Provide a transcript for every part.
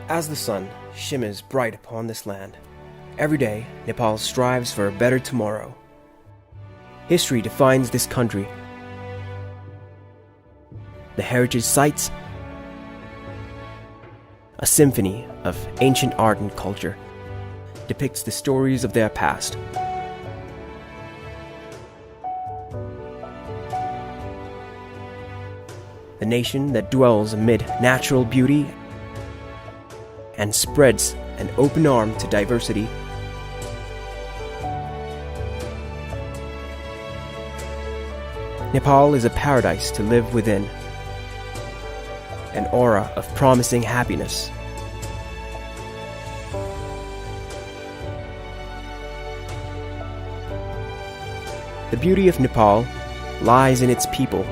As the sun shimmers bright upon this land, every day Nepal strives for a better tomorrow. History defines this country. The heritage sites, a symphony of ancient art and culture, depicts the stories of their past. The nation that dwells amid natural beauty and spreads an open arm to diversity. Nepal is a paradise to live within, an aura of promising happiness. The beauty of Nepal lies in its people.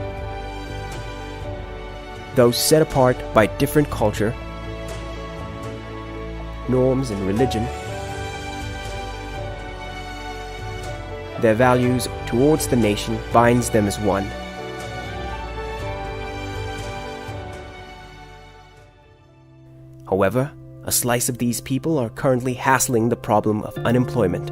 Though set apart by different culture, norms and religion, their values towards the nation binds them as one. However, a slice of these people are currently hassling the problem of unemployment.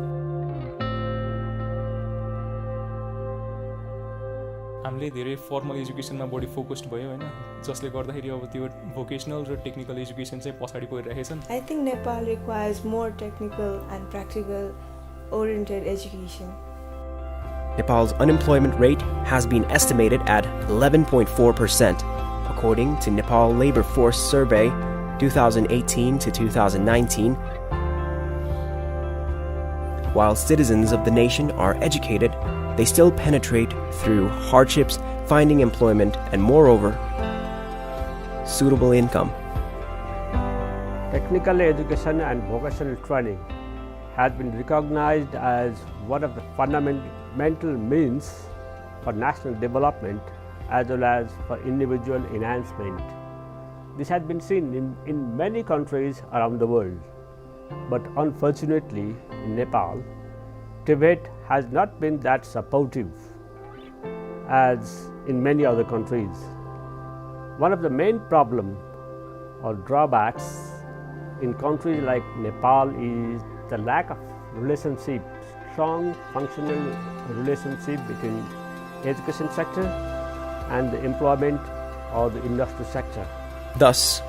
हामीले धेरै formal एजुकेसनमा बढी focused भयो हैन जसले गर्दाखेरि अब त्यो vocational र technical education चाहिँ पछाडी परिरहेछन्. I think Nepal requires more technical and practical oriented education. Nepal's unemployment rate has been estimated at 11.4%, according to Nepal Labor Force Survey 2018 to 2019. While citizens of the nation are educated, they still penetrate through hardships, finding employment, and moreover, suitable income. Technical education and vocational training has been recognized as one of the fundamental means for national development as well as for individual enhancement. This has been seen in many countries around the world, but unfortunately in Nepal, TVET has not been that supportive as in many other countries. One of the main problems or drawbacks in countries like Nepal is the lack of relationship, strong functional relationship between education sector and the employment or the industry sector. Thus,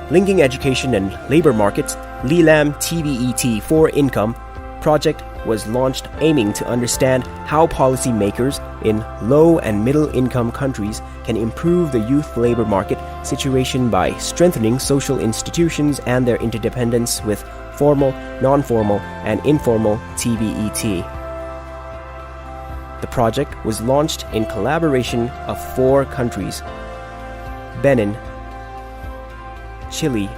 linking education and labor markets, LELAM-TVET4INCOME project was launched aiming to understand how policymakers in low and middle income countries can improve the youth labor market situation by strengthening social institutions and their interdependence with formal, non-formal, and informal TVET. The project was launched in collaboration of 4 countries: Benin, Chile,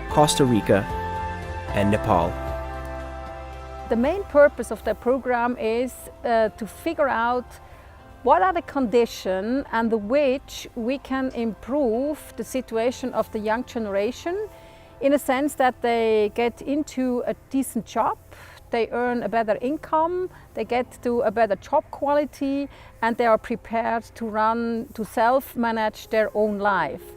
Costa Rica, and Nepal. The main purpose of the program is to figure out what are the conditions under which we can improve the situation of the young generation, in a sense that they get into a decent job, they earn a better income, they get to a better job quality, and they are prepared to self-manage their own life.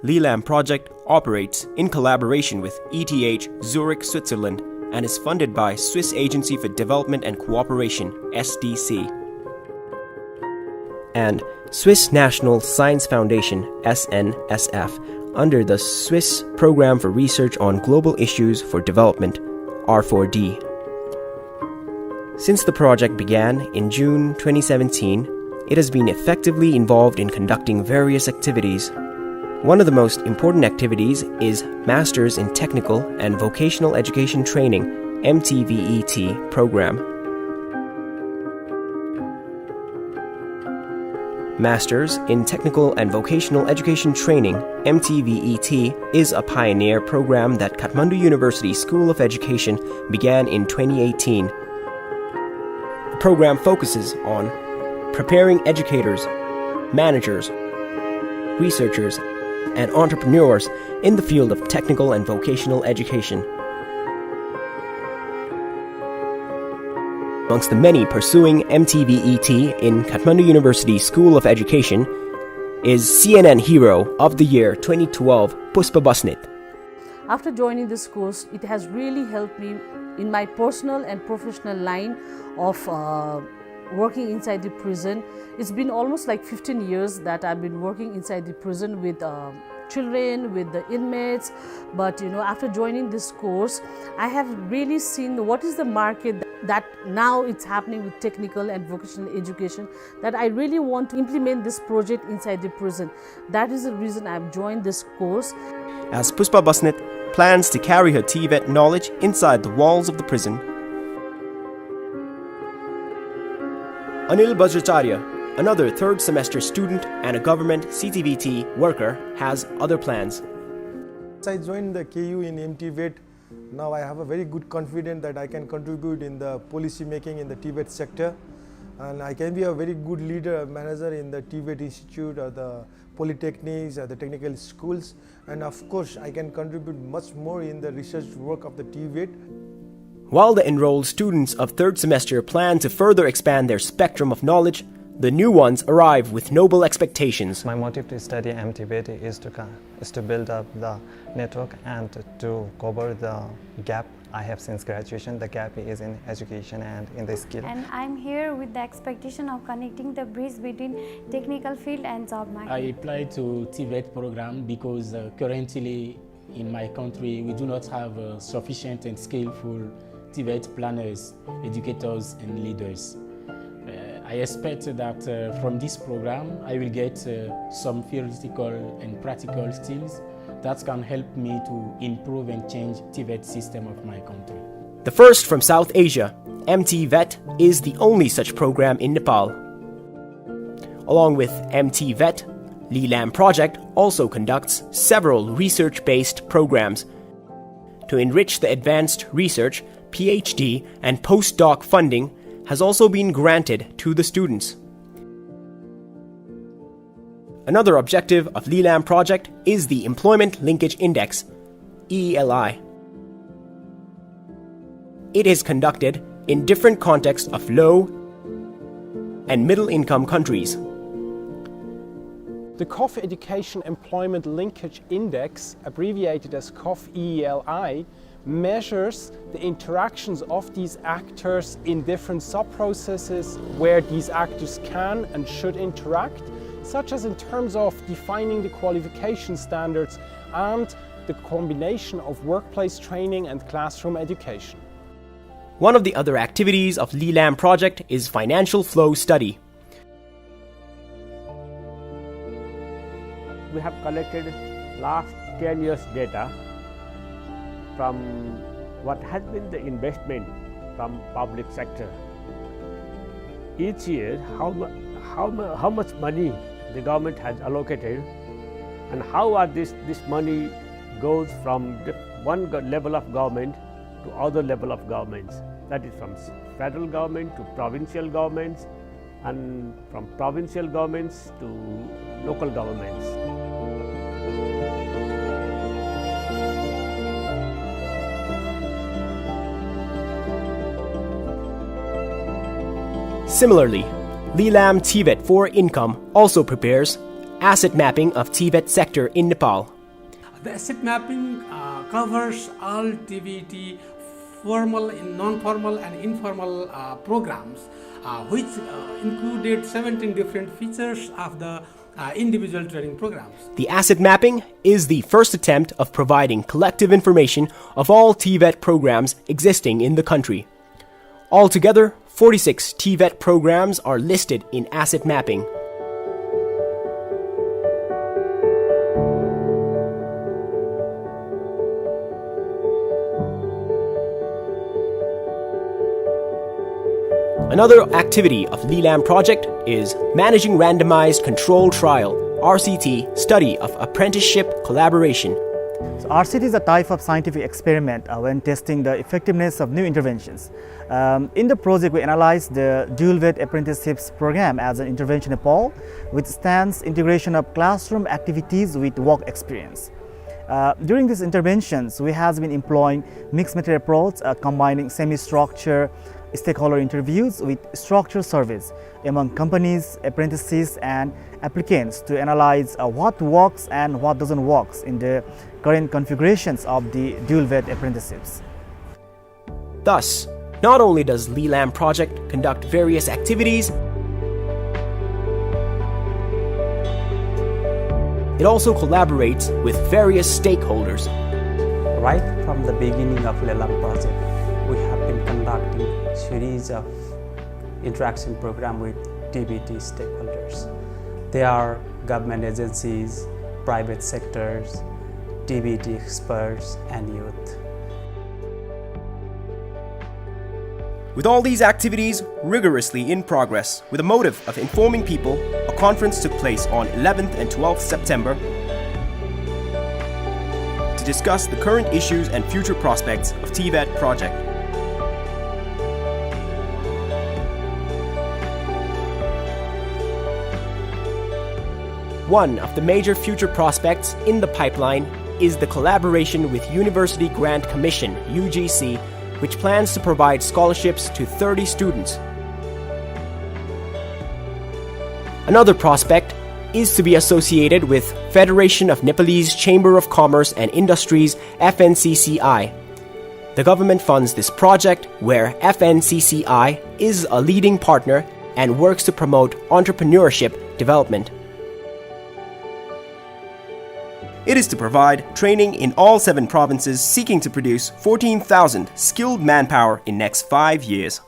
LELAM project operates in collaboration with ETH Zurich, Switzerland, and is funded by Swiss Agency for Development and Cooperation, SDC, and Swiss National Science Foundation, SNSF, under the Swiss Program for Research on Global Issues for Development, r4d. Since the project began in June 2017, it has been effectively involved in conducting various activities. One of the most important activities is Masters in Technical and Vocational Education Training, MTVET program. Masters in Technical and Vocational Education Training, MTVET, is a pioneer program that Kathmandu University School of Education began in 2018. The program focuses on preparing educators, managers, researchers, and entrepreneurs in the field of technical and vocational education. Amongst the many pursuing MTVET in Kathmandu University School of Education is CNN Hero of the Year 2012 Puspa Basnit. After joining this course, it has really helped me in my personal and professional line of working inside the prison. It's been almost like 15 years that I've been working inside the prison with children, with the inmates. But after joining this course, I have really seen what is the market that now it's happening with technical and vocational education, that I really want to implement this project inside the prison. That is the reason I've joined this course. As Puspa Basnet plans to carry her TVET knowledge inside the walls of the prison. Anil Bajracharya, another third semester student and a government CTVT worker, has other plans. I joined the KU in MTVET. Now I have a very good confidence that I can contribute in the policy making in the TVET sector, and I can be a very good leader, manager in the TVET Institute or the polytechnics or the technical schools, and of course I can contribute much more in the research work of the TVET. While the enrolled students of third semester plan to further expand their spectrum of knowledge, the new ones arrive with noble expectations. My motive to study MTVET is to build up the network and to cover the gap I have since graduation. The gap is in education and in the skill. And I'm here with the expectation of connecting the bridge between technical field and job market. I applied to TVET program because currently in my country we do not have sufficient and skillful TVET planners, educators and leaders. I expect that from this program I will get some theoretical and practical skills that can help me to improve and change TVET system of my country. The first from South Asia, MTVET is the only such program in Nepal. Along with MTVET, LELAM project also conducts several research-based programs. To enrich the advanced research, PhD and postdoc funding has also been granted to the students. Another objective of LELAM project is the Employment Linkage Index, ELI. It is conducted in different contexts of low and middle income countries. The COF Education Employment Linkage Index, abbreviated as COF-ELI, measures the interactions of these actors in different sub-processes where these actors can and should interact, such as in terms of defining the qualification standards and the combination of workplace training and classroom education. One of the other activities of LELAM project is financial flow study. We have collected last 10 years data from what has been the investment from public sector. Each year, how much money the government has allocated, and how this money goes from one level of government to other level of governments. That is from federal government to provincial governments, and from provincial governments to local governments. Similarly, LELAM-TVET4INCOME also prepares asset mapping of TVET sector in Nepal. The asset mapping covers all TVET formal, non-formal and informal programs, which included 17 different features of the individual training programs. The asset mapping is the first attempt of providing collective information of all TVET programs existing in the country. Altogether, 46 TVET programs are listed in asset mapping. Another activity of LELAM project is Managing Randomized Control Trial, RCT, study of apprenticeship collaboration. So RCT is a type of scientific experiment when testing the effectiveness of new interventions. In the project, we analyzed the dual-weight apprenticeships program as an intervention in Nepal, which stands integration of classroom activities with work experience. During these interventions, we have been employing mixed method approach, combining semi-structure stakeholder interviews with structured surveys among companies, apprentices and applicants to analyze what works and what doesn't work in the current configurations of the dual VET apprenticeships. Thus, not only does LELAM project conduct various activities, it also collaborates with various stakeholders. Right from the beginning of LELAM project, we have been conducting a series of interaction program with TVET stakeholders. They are government agencies, private sectors, TVET experts and youth. With all these activities rigorously in progress, with the motive of informing people, a conference took place on 11th and 12th September to discuss the current issues and future prospects of TVET project. One of the major future prospects in the pipeline is the collaboration with University Grant Commission, UGC, which plans to provide scholarships to 30 students. Another prospect is to be associated with Federation of Nepalese Chamber of Commerce and Industries, FNCCI. The government funds this project where FNCCI is a leading partner and works to promote entrepreneurship development. It is to provide training in all 7 provinces, seeking to produce 14,000 skilled manpower in next 5 years.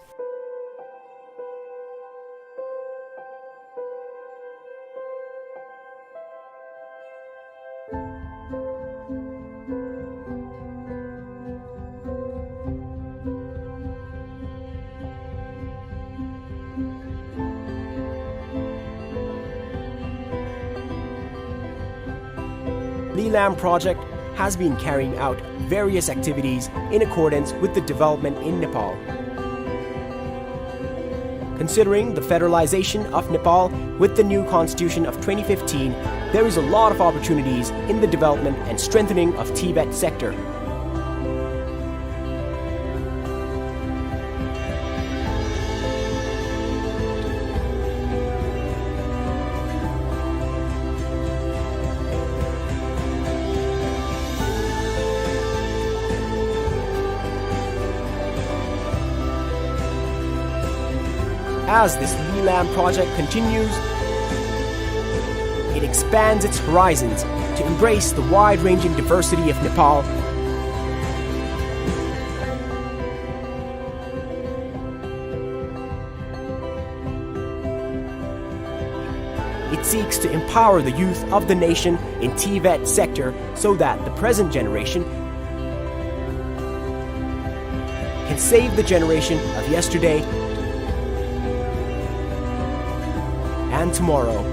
LELAM project has been carrying out various activities in accordance with the development in Nepal. Considering the federalization of Nepal with the new constitution of 2015, there is a lot of opportunities in the development and strengthening of TVET sector. As this LELAM project continues, it expands its horizons to embrace the wide-ranging diversity of Nepal. It seeks to empower the youth of the nation in TVET sector so that the present generation can save the generation of yesterday and tomorrow.